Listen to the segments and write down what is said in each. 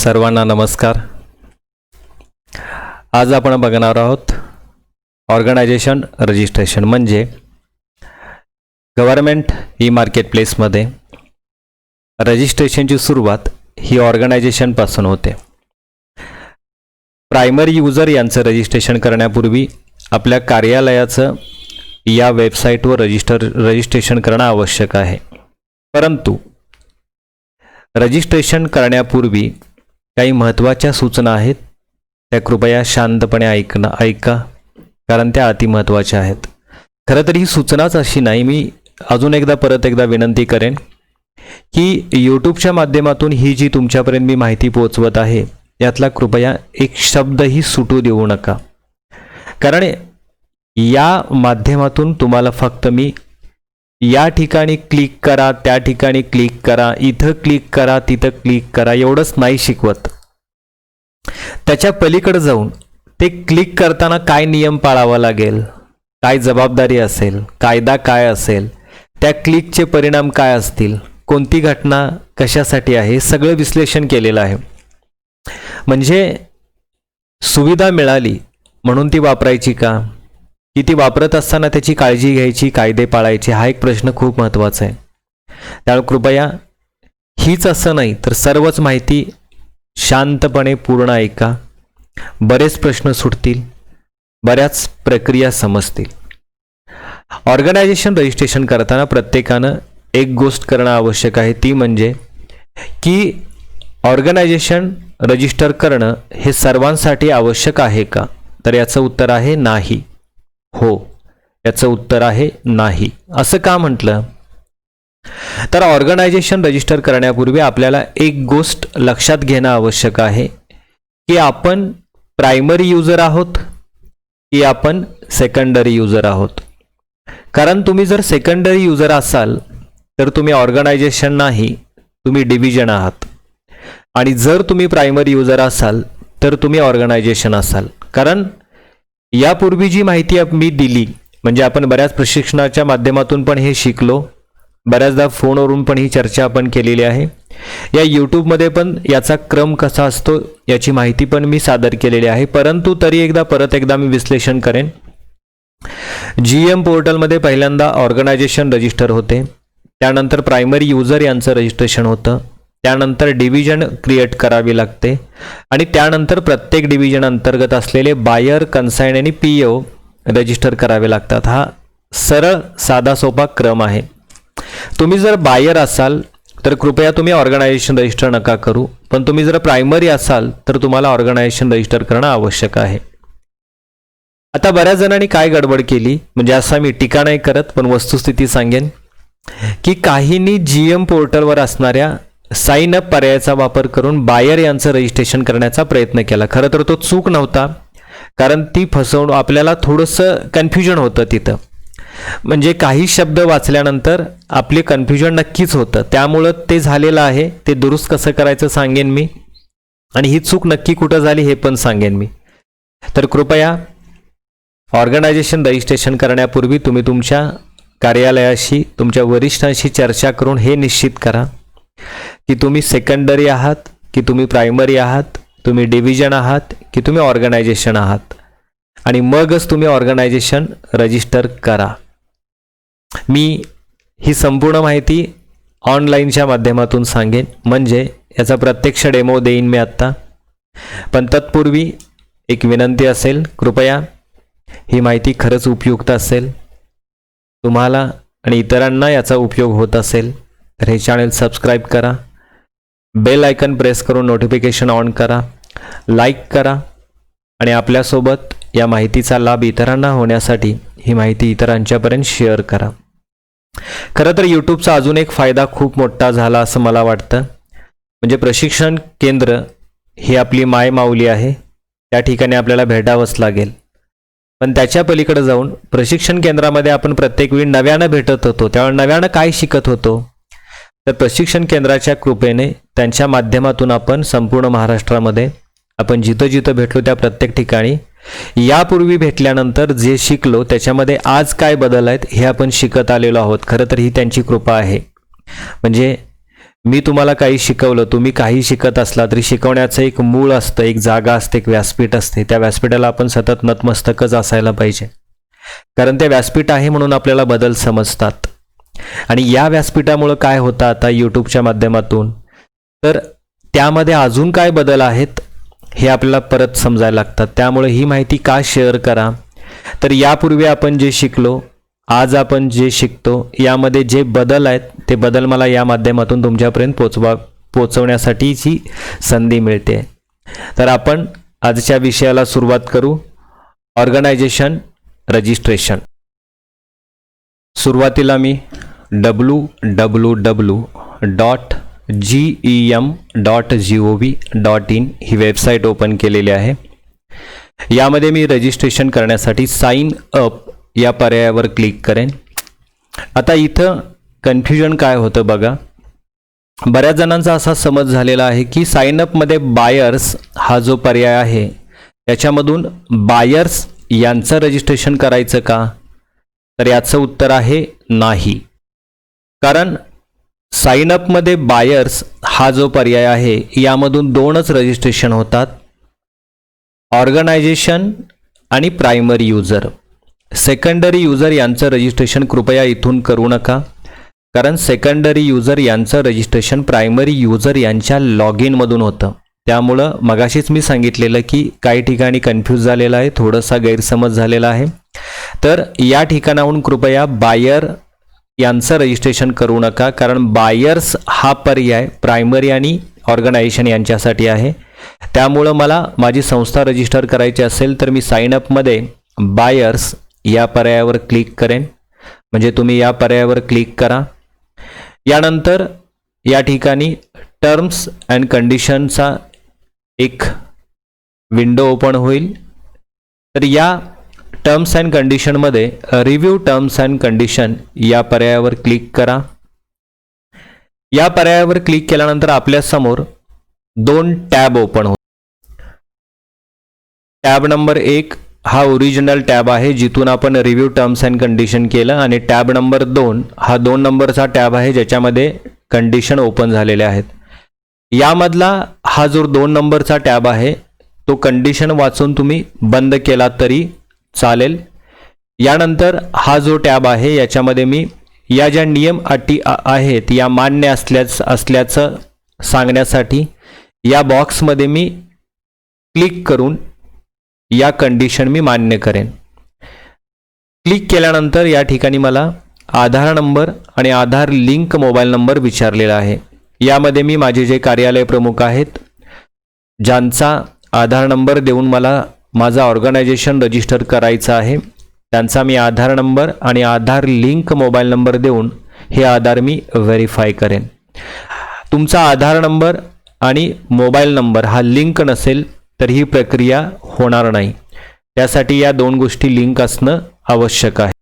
सर्वांना नमस्कार। आज आपण बघणार आहोत ऑर्गनायझेशन रजिस्ट्रेशन म्हणजे गव्हर्नमेंट ई मार्केटप्लेसमध्ये रजिस्ट्रेशनची सुरुवात ही ऑर्गनायझेशन पासून होते। प्रायमरी यूजर यांचं रजिस्ट्रेशन करण्यापूर्वी आपल्या कार्यालयाचं या वेबसाईटवर रजिस्ट्रेशन करणं आवश्यक आहे। परंतु रजिस्ट्रेशन करण्यापूर्वी काही महत्त्वाच्या सूचना आहेत, त्या कृपया शांतपणे ऐका कारण त्या अति महत्त्वाच्या आहेत। खरं तर ही सूचनाच अशी नाही, मी अजून परत एकदा विनंती करेन की यूट्यूबच्या माध्यमातून ही जी तुमच्यापर्यंत मी माहिती पोहोचवत आहे यातला कृपया एक शब्दही सुटू देऊ नका, कारण या माध्यमातून तुम्हाला फक्त मी या ठिकाणी क्लिक करा, त्या ठिकाणी क्लिक करा, इथं क्लिक करा, तिथं क्लिक करा एवढंच नाही शिकवत। त्याच्या पलीकडे जाऊन ते क्लिक करताना काय नियम पाळावा लागेल, काय जबाबदारी असेल, कायदा काय असेल, त्या क्लिकचे परिणाम काय असतील, कोणती घटना कशासाठी आहे, सगळं विश्लेषण केलेलं आहे। म्हणजे सुविधा मिळाली म्हणून ती वापरायची का, की ती वापरत असताना त्याची काळजी घ्यायची, कायदे पाळायचे, हा एक प्रश्न खूप महत्त्वाचा आहे। त्यामुळे कृपया हीच असं नाही तर सर्वच माहिती शांतपणे पूर्ण ऐका, बरेच प्रश्न सुटतील, बऱ्याच प्रक्रिया समजतील। ऑर्गनायझेशन रजिस्ट्रेशन करताना प्रत्येकानं एक गोष्ट करणं आवश्यक आहे, ती म्हणजे की ऑर्गनायझेशन रजिस्टर करणं हे सर्वांसाठी आवश्यक आहे का, तर याचं उत्तर आहे नाही। हो, याचं उत्तर आहे नाही। असं का म्हटलं, तर ऑर्गनायझेशन रजिस्टर करण्यापूर्वी आपल्याला एक गोष्ट लक्षात घेणं आवश्यक आहे की आपण प्रायमरी यूजर आहोत की आपण सेकंडरी यूजर आहोत। कारण तुम्ही जर सेकंडरी यूजर असाल तर तुम्ही ऑर्गनायझेशन नाही, तुम्ही डिव्हिजन आहात, आणि जर तुम्ही प्रायमरी यूजर असाल तर तुम्ही ऑर्गनायझेशन असाल। कारण यापूर्वी जी माहिती मी दिली, म्हणजे आपण बऱ्याच प्रशिक्षणाच्या माध्यमातून पण हे शिकलो, बऱ्याचदा फोनवरून पण ही चर्चा आपण केलेली आहे, या यूट्यूबमध्ये पण याचा क्रम कसा असतो याची माहिती पण मी सादर केलेली आहे। परंतु तरी परत एकदा मी विश्लेषण करेन। GM पोर्टलमध्ये पहिल्यांदा ऑर्गनायझेशन रजिस्टर होते, त्यानंतर प्रायमरी यूजर यांचं रजिस्ट्रेशन होतं, त्यानंतर डिव्हिजन क्रिएट करावी लागते, आणि त्यानंतर प्रत्येक डिव्हिजन अंतर्गत असलेले बायर, कन्साइन आणि PO रजिस्टर करावे लागतात। हा सरळ साधा सोपा क्रम आहे। तुम्ही जर बायर असाल तर कृपया तुम्ही ऑर्गनायझेशन रजिस्टर नका करू, पण तुम्ही जर प्रायमरी असाल तर तुम्हाला ऑर्गनायझेशन रजिस्टर करणं आवश्यक आहे। आता बऱ्याच जणांनी काय गडबड केली, म्हणजे असा मी टीका नाही करत पण वस्तुस्थिती सांगेन की काहींनी GM पोर्टलवर असणाऱ्या साइन अप पर्यायाचा वापर करून बायर यांचं रजिस्ट्रेशन करण्याचा प्रयत्न केला। खरं तर तो चूक नव्हता, कारण ती फसवणूक, आपल्याला थोडंसं कन्फ्युजन होतं तिथं, म्हणजे काही शब्द वाचल्यानंतर आपले कन्फ्युजन नक्कीच होतं, त्यामुळं ते झालेलं आहे। ते दुरुस्त कसं करायचं सांगेन मी, आणि ही चूक नक्की कुठं झाली हे पण सांगेन मी। तर कृपया ऑर्गनायझेशन रजिस्ट्रेशन करण्यापूर्वी तुम्ही तुमच्या कार्यालयाशी, तुमच्या वरिष्ठांशी चर्चा करून हे निश्चित करा की तुम्ही सेकंडरी आहात की तुम्ही प्रायमरी आहात, तुम्ही डिव्हिजन आहात की तुम्ही ऑर्गनायझेशन आहात, आणि मगच तुम्ही ऑर्गनायझेशन रजिस्टर करा। मी ही संपूर्ण माहिती ऑनलाईनच्या माध्यमातून सांगेन, म्हणजे याचा प्रत्यक्ष डेमो देईन मी आत्ता, पण तत्पूर्वी एक विनंती असेल, कृपया ही माहिती खरंच उपयुक्त असेल, तुम्हाला आणि इतरांना याचा उपयोग होत असेल तर हे चॅनल सबस्क्राईब करा, बेल आयकन प्रेस करून नोटिफिकेशन ऑन करा, लाईक करा, आणि आपल्यासोबत या माहितीचा लाभ इतरांना होण्यासाठी ही माहिती इतरांच्यापर्यंत शेअर करा। खरं तर यूट्यूबचा अजून एक फायदा खूप मोठा झाला असं मला वाटतं, म्हणजे प्रशिक्षण केंद्र ही आपली माय माऊली आहे, त्या ठिकाणी आपल्याला भेटावंच लागेल, पण त्याच्या पलीकडे जाऊन प्रशिक्षण केंद्रामध्ये आपण प्रत्येक वेळी नव्यानं भेटत होतो, त्यामुळे नव्यानं काय शिकत होतो, तर प्रशिक्षण केंद्राच्या कृपेने त्यांच्या माध्यमातून आपण संपूर्ण महाराष्ट्रामध्ये आपण जिथं जिथं भेटलो त्या प्रत्येक ठिकाणी यापूर्वी भेटल्यानंतर जे शिकलो त्याच्यामध्ये आज काय बदल आहेत हे आपण शिकत आलेलो आहोत। खरं तर ही त्यांची कृपा आहे, म्हणजे मी तुम्हाला काही शिकवलं, तुम्ही काही शिकत असला तरी शिकवण्याचं एक मूळ असतं, एक जागा असते, एक व्यासपीठ असते. त्या व्यासपीठाला आपण सतत नतमस्तकच असायला पाहिजे, कारण ते व्यासपीठ आहे म्हणून आपल्याला बदल समजतात. आणि या व्यासपीठामुळं काय होतं आता यूट्यूबच्या माध्यमातून, तर त्यामध्ये अजून काय बदल आहेत हे आपल्याला परत समजायला लागतात. त्यामुळे ही माहिती का शेअर करा, तर यापूर्वी आपण जे शिकलो, आज आपण जे शिकतो, यामध्ये जे बदल आहेत ते बदल मला या माध्यमातून तुमच्यापर्यंत पोचवण्यासाठीची संधी मिळते. तर आपण आजच्या विषयाला सुरुवात करू. Organisation registration. सुरुवातीला मी www.gem.gov.in ही वेबसाईट ओपन केलेली आहे. यामध्ये मी रजिस्ट्रेशन करण्यासाठी साइन अप या पर्यायावर क्लिक करेन. आता इथं कन्फ्युजन काय होतं बघा, बऱ्याच जणांचा असा समज झालेला आहे की साइन अपमध्ये बायर्स हा जो पर्याय आहे त्याच्यामधून बायर्स यांचं रजिस्ट्रेशन करायचं का, तर याचं उत्तर आहे नाही. कारण साइन अपमध्ये बायर्स हा जो पर्याय आहे यामधून दोनच रजिस्ट्रेशन होतात, ऑर्गनायझेशन आणि प्रायमरी यूजर. सेकंडरी यूजर यांचं रजिस्ट्रेशन कृपया इथून करू नका, कारण सेकंडरी यूजर यांचं रजिस्ट्रेशन प्रायमरी यूजर यांच्या लॉग इनमधून होतं. त्यामुळं मगाशीच मी सांगितलेलं की काही ठिकाणी कन्फ्यूज झालेला आहे, थोडासा गैरसमज झालेला आहे. तर या ठिकाणाहून कृपया बायर यांचं रजिस्ट्रेशन करू नका, कारण बायर्स हा पर्याय प्रायमरी आणि ऑर्गनायझेशन यांच्यासाठी आहे. त्यामुळं मला माझी संस्था रजिस्टर करायची असेल तर मी साइन अपमध्ये बायर्स या पर्यायावर क्लिक करेन. म्हणजे तुम्ही या पर्यायावर क्लिक करा. यानंतर या ठिकाणी टर्म्स अँड कंडिशनचा एक विंडो ओपन होईल. तर या टर्म्स अँड कंडिशनमध्ये रिव्ह्यू टर्म्स अँड कंडिशन या पर्यायावर क्लिक करा. या पर्यायावर क्लिक केल्यानंतर आपल्यासमोर दोन टॅब ओपन होतील. टॅब नंबर 1 हा ओरिजिनल टॅब आहे, जिथून आपण रिव्ह्यू टर्म्स अँड कंडिशन केलं, आणि टॅब नंबर 2 हा 2 नंबरचा टॅब आहे ज्याच्यामध्ये कंडिशन ओपन झालेले आहेत. यामधला हा जो 2 नंबरचा टॅब आहे तो कंडिशन वाचून तुम्ही बंद केला तरी चालेल. यानंतर हा जो टॅब आहे याच्यामध्ये मी या ज्या नियम अटी आहेत या मान्य असल्याचं सांगण्यासाठी या बॉक्समध्ये मी क्लिक करून या कंडिशन मी मान्य करेन. क्लिक केल्यानंतर या ठिकाणी मला आधार नंबर आणि आधार लिंक मोबाईल नंबर विचारलेला आहे. यामध्ये मी माझे जे कार्यालय प्रमुख आहेत ज्यांचा आधार नंबर देऊन मला माझा ऑर्गनायझेशन रजिस्टर करायचं आहे त्यांचा मी आधार नंबर आणि आधार लिंक मोबाईल नंबर देऊन हे आधार मी व्हेरीफाय करेन. तुमचा आधार नंबर आणि मोबाईल नंबर हा लिंक नसेल तर ही प्रक्रिया होणार नाही. त्यासाठी या दोन गोष्टी लिंक असणं आवश्यक आहे.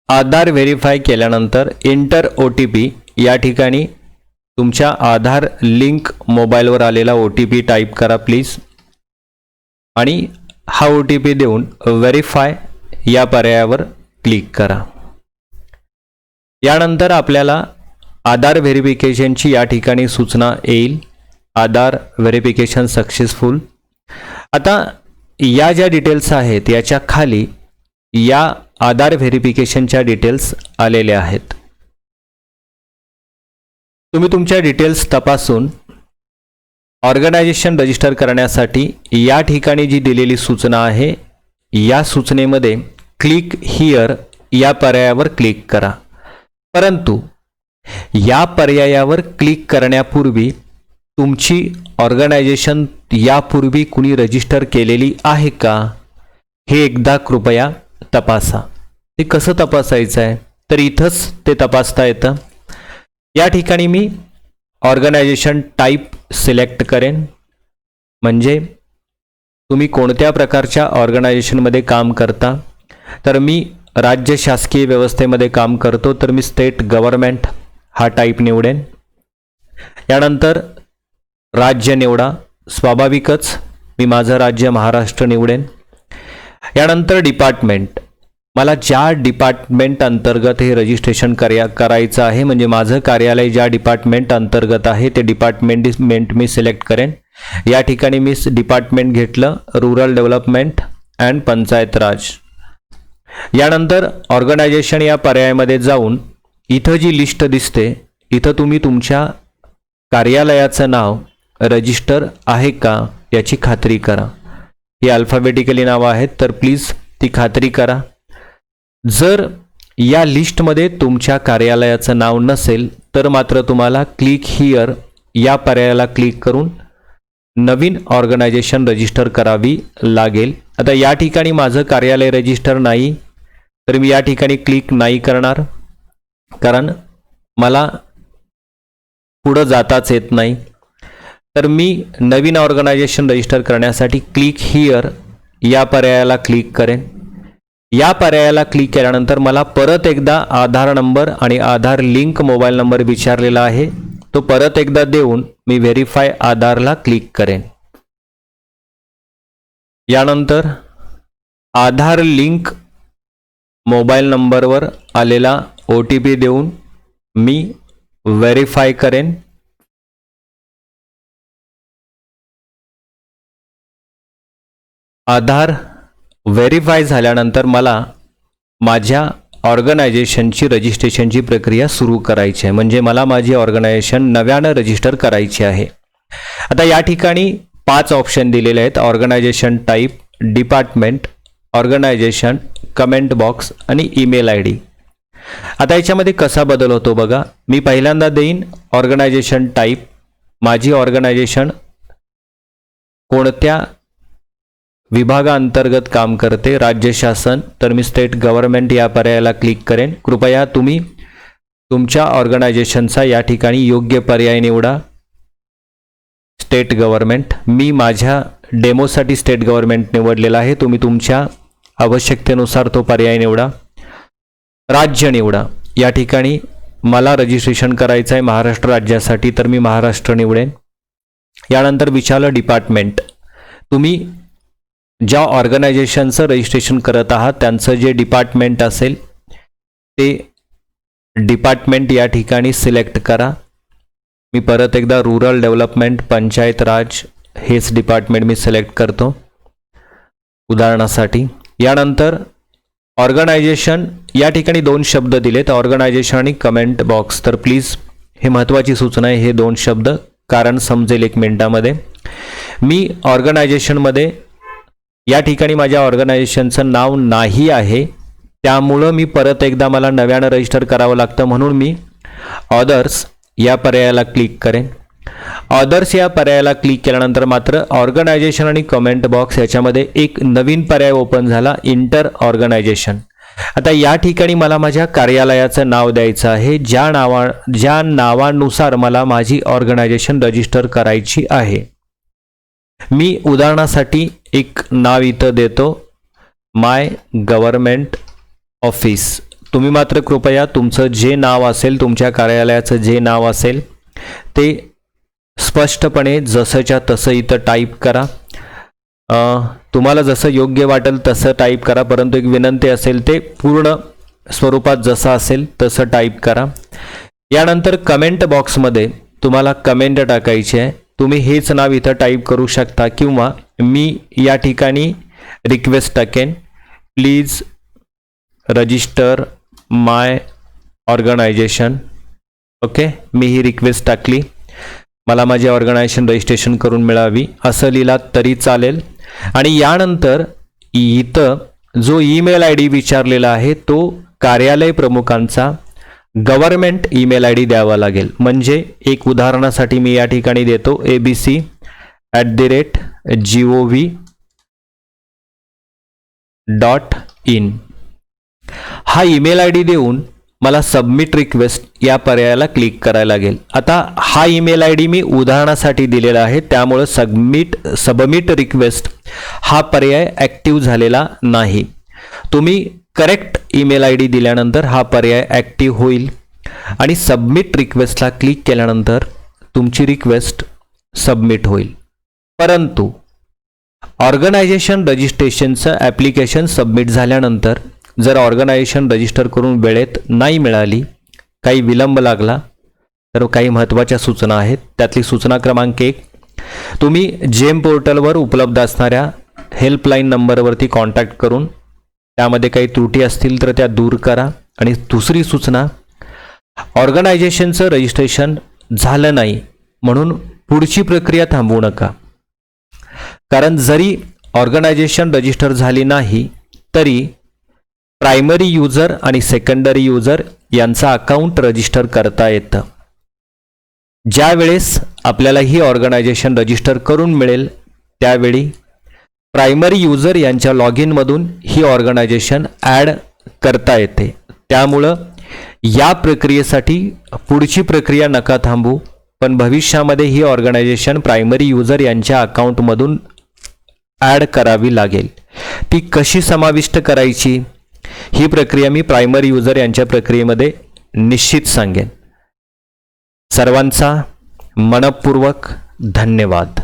आधार व्हेरीफाय केल्यानंतर एंटर OTP या ठिकाणी तुमच्या आधार लिंक मोबाईलवर आलेला OTP टाईप करा प्लीज, आणि हा OTP देऊन व्हेरीफाय या पर्यायावर क्लिक करा. यानंतर आपल्याला आधार व्हेरिफिकेशनची या ठिकाणी सूचना येईल, आधार व्हेरिफिकेशन सक्सेसफुल. आता या ज्या डिटेल्स आहेत याच्या खाली या आधार व्हेरिफिकेशनच्या डिटेल्स आलेल्या आहेत. तुम्ही तुमच्या डिटेल्स तपासून ऑर्गनायझेशन रजिस्टर करण्यासाठी या ठिकाणी जी दिलेली सूचना आहे या सूचनेमध्ये क्लिक हिअर या पर्यायावर क्लिक करा. परंतु या पर्यायावर क्लिक करण्यापूर्वी तुमची ऑर्गनायझेशन यापूर्वी कुणी रजिस्टर केलेली आहे का हे एकदा कृपया तपासा. ते कसं तपासायचं आहे तर इथंच ते तपासता येतं. या ठिकाणी मी ऑर्गनायझेशन टाईप सिलेक्ट करेन, म्हणजे तुम्ही कोणत्या प्रकारच्या ऑर्गनायझेशनमध्ये काम करता. तर मी राज्य शासकीय व्यवस्थेमध्ये काम करतो तर मी स्टेट गव्हर्नमेंट हा टाईप निवडेन. यानंतर राज्य निवडा, स्वाभाविकच मी माझं राज्य महाराष्ट्र निवडेन. यानंतर डिपार्टमेंट, मला ज्या डिपार्टमेंट अंतर्गत हे रजिस्ट्रेशन करायचं आहे, म्हणजे माझं कार्यालय ज्या डिपार्टमेंट अंतर्गत आहे ते डिपार्टमेंट मी सिलेक्ट करेन. या ठिकाणी मी डिपार्टमेंट घेतलं रूरल डेव्हलपमेंट अँड पंचायत राज. यानंतर ऑर्गनायझेशन या पर्यायामध्ये जाऊन इथं जी लिस्ट दिसते इथं तुम्ही तुमच्या कार्यालयाचं नाव रजिस्टर आहे का याची खात्री करा. ही अल्फाबेटिकली नावं आहेत तर प्लीज ती खात्री करा. जर या लिस्टमध्ये तुमच्या कार्यालयाचं नाव नसेल तर मात्र तुम्हाला क्लिक हिअर या पर्यायाला क्लिक करून नवीन ऑर्गनायझेशन रजिस्टर करावी लागेल. आता या ठिकाणी माझं कार्यालय रजिस्टर नाही तर मी या ठिकाणी क्लिक नाही करणार, कारण मला पुढं जाताच येत नाही. तर मी नवीन ऑर्गनायझेशन रजिस्टर करण्यासाठी क्लिक हिअर या पर्यायाला क्लिक करेन. या पर्यायाला क्लिक केल्यानंतर मला परत एकदा आधार नंबर आणि आधार लिंक मोबाईल नंबर विचारलेला आहे, तो परत एकदा देऊन मी व्हेरीफाय आधारला क्लिक करेन. यानंतर आधार लिंक मोबाईल नंबरवर आलेला OTP देऊन मी व्हेरीफाय करेन. आधार व्हेरीफाय झाल्यानंतर मला माझ्या ऑर्गनायझेशनची रजिस्ट्रेशनची प्रक्रिया सुरू करायची आहे, म्हणजे मला माझी ऑर्गनायझेशन नव्यानं रजिस्टर करायची आहे. आता या ठिकाणी 5 ऑप्शन दिलेले आहेत: organisation type, department, organisation, comment box आणि ईमेल ID. आता याच्यामध्ये कसा बदल होतो बघा. मी पहिल्यांदा देईन ऑर्गनायझेशन टाईप. माझी ऑर्गनायझेशन कोणत्या विभागाअंतर्गत काम करते? राज्य शासन, तर मी स्टेट गव्हर्नमेंट या पर्यायाला क्लिक करेन. कृपया तुम्ही तुमच्या ऑर्गनायझेशनचा या ठिकाणी योग्य पर्याय निवडा. स्टेट गव्हर्नमेंट, मी माझ्या डेमोसाठी स्टेट गव्हर्नमेंट निवडलेला आहे. तुम्ही तुमच्या आवश्यकतेनुसार तो पर्याय निवडा. राज्य निवडा. या ठिकाणी मला रजिस्ट्रेशन करायचं आहे महाराष्ट्र राज्यासाठी, तर मी महाराष्ट्र निवडेन. यानंतर विचारलं डिपार्टमेंट. तुम्ही ज्या ऑर्गनायझेशनचं रजिस्ट्रेशन करत आहात त्यांचं जे डिपार्टमेंट असेल ते डिपार्टमेंट या ठिकाणी सिलेक्ट करा. मी परत एकदा रूरल डेव्हलपमेंट पंचायत राज हेच डिपार्टमेंट मी सिलेक्ट करतो उदाहरणासाठी. यानंतर ऑर्गनायझेशन या ठिकाणी 2 शब्द दिलेत, ऑर्गनायझेशन आणि कमेंट बॉक्स. तर प्लीज हे महत्त्वाची सूचना आहे, हे 2 शब्द, कारण समजेल 1 मिनिटामध्ये. मी ऑर्गनायझेशनमध्ये या ठिकाणी माझ्या ऑर्गनायझेशनचं नाव नाही आहे, त्यामुळं मी परत एकदा मला नव्यानं रजिस्टर करावं लागतं, म्हणून मी ऑदर्स या पर्यायाला क्लिक करेन. ऑदर्स या पर्यायाला क्लिक केल्यानंतर मात्र ऑर्गनायझेशन आणि कमेंट बॉक्स याच्यामध्ये एक नवीन पर्याय ओपन झाला, इंटर ऑर्गनायझेशन. आता या ठिकाणी मला माझ्या कार्यालयाचं नाव द्यायचं आहे, ज्या नावानुसार मला माझी ऑर्गनायझेशन रजिस्टर करायची आहे. मी उदाहरणासाठी एक नाव इथं देतो, माय गव्हर्नमेंट ऑफिस. तुम्ही मात्र कृपया तुमचं जे नाव असेल, तुमच्या कार्यालयाचं जे नाव असेल ते स्पष्टपणे जसंच्या तसं इथं टाईप करा. तुम्हाला जसं योग्य वाटेल तसं टाईप करा, परंतु एक विनंती असेल ते पूर्ण स्वरूपात जसं असेल तसं टाईप करा. यानंतर कमेंट बॉक्समध्ये तुम्हाला कमेंट टाकायची आहे. तुम्ही हेच नाव इथं टाईप करू शकता किंवा मी या ठिकाणी रिक्वेस्ट टाकेन, please register my organisation. Okay, मी ही रिक्वेस्ट टाकली, मला माझी ऑर्गनायझेशन रजिस्ट्रेशन करून मिळावी असं लिहिलात तरी चालेल. आणि यानंतर इथं जो ईमेल ID विचारलेला आहे तो कार्यालय प्रमुखांचा गव्हर्नमेंट ईमेल ID द्यावा लागेल. म्हणजे एक उदाहरणासाठी मी या ठिकाणी देतो abc@gov.in. हा ईमेल ID देऊन मला सबमिट रिक्वेस्ट या पर्यायाला क्लिक करायला लागेल. आता हा ईमेल ID मी उदाहरणासाठी दिलेला आहे, त्यामुळे सबमिट रिक्वेस्ट हा पर्याय ॲक्टिव्ह झालेला नाही. तुम्ही करेक्ट ईमेल ID दिल्यानंतर हा पर्याय ॲक्टिव्ह होईल आणि सबमिट रिक्वेस्टला क्लिक केल्यानंतर तुमची रिक्वेस्ट सबमिट होईल. परंतु ऑर्गनायझेशन रजिस्ट्रेशनचं ॲप्लिकेशन सबमिट झाल्यानंतर जर ऑर्गनायझेशन रजिस्टर करून वेळेत नाही मिळाली, काही विलंब लागला, तर काही महत्त्वाच्या सूचना आहेत. त्यातली सूचना क्रमांक 1, तुम्ही जेम पोर्टलवर उपलब्ध असणाऱ्या हेल्पलाईन नंबरवरती कॉन्टॅक्ट करून त्यामध्ये काही त्रुटी असतील तर त्या दूर करा. आणि दुसरी सूचना, ऑर्गनायझेशनचं रजिस्ट्रेशन झालं नाही म्हणून पुढची प्रक्रिया थांबवू नका. कारण जरी ऑर्गनायझेशन रजिस्टर झाली नाही तरी प्रायमरी यूजर आणि सेकंडरी यूजर यांचा अकाउंट रजिस्टर करता येतं. ज्या वेळेस आपल्याला ही ऑर्गनायझेशन रजिस्टर करून मिळेल त्यावेळी प्रायमरी यूजर यांच्या लॉग इनमधून ही ऑर्गनायझेशन ॲड करता येते. त्यामुळं या प्रक्रियेसाठी पुढची प्रक्रिया नका थांबू, पण भविष्यामध्ये ही ऑर्गनायझेशन प्रायमरी यूजर यांच्या अकाउंटमधून ॲड करावी लागेल. ती कशी समाविष्ट करायची ही प्रक्रिया मी प्रायमरी यूजर यांच्या प्रक्रियेमध्ये निश्चित सांगेन. सर्वांचा मनपूर्वक धन्यवाद.